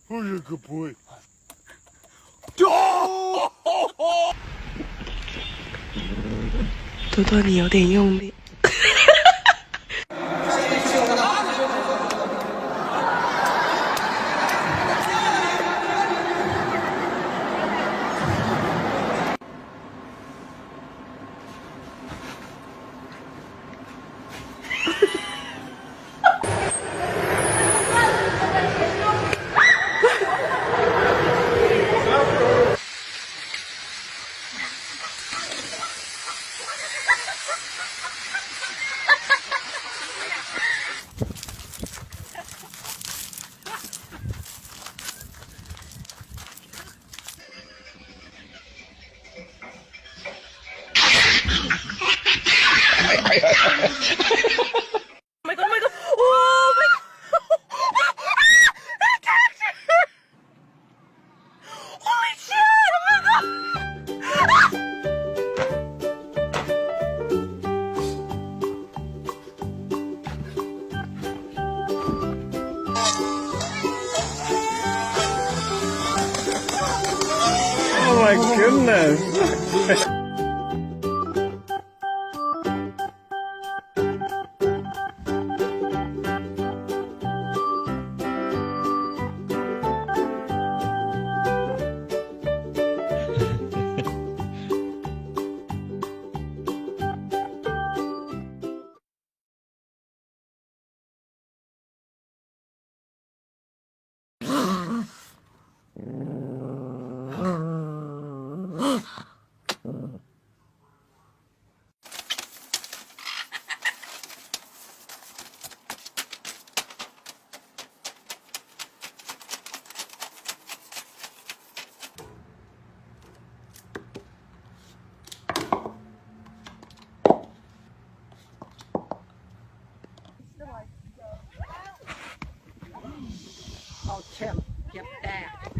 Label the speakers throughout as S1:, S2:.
S1: Oh, you're a good boy.
S2: 多多，你有点用力。
S1: Oh my goodness.
S3: Oh, Tim, get back.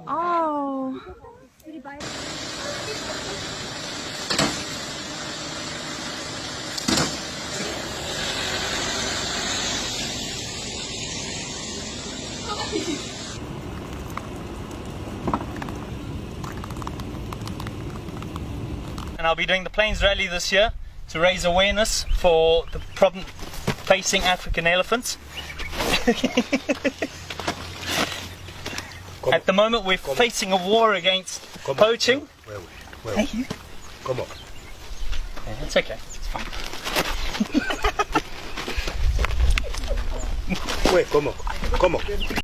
S2: Oh.
S3: Did he bite?
S4: And I'll be doing the Plains Rally this year to raise awareness for the problem facing African elephants. At the moment we're facing a war against poaching. Thank you.
S1: Come on.
S4: Yeah, it's okay, it's fine.
S1: Wait, come on.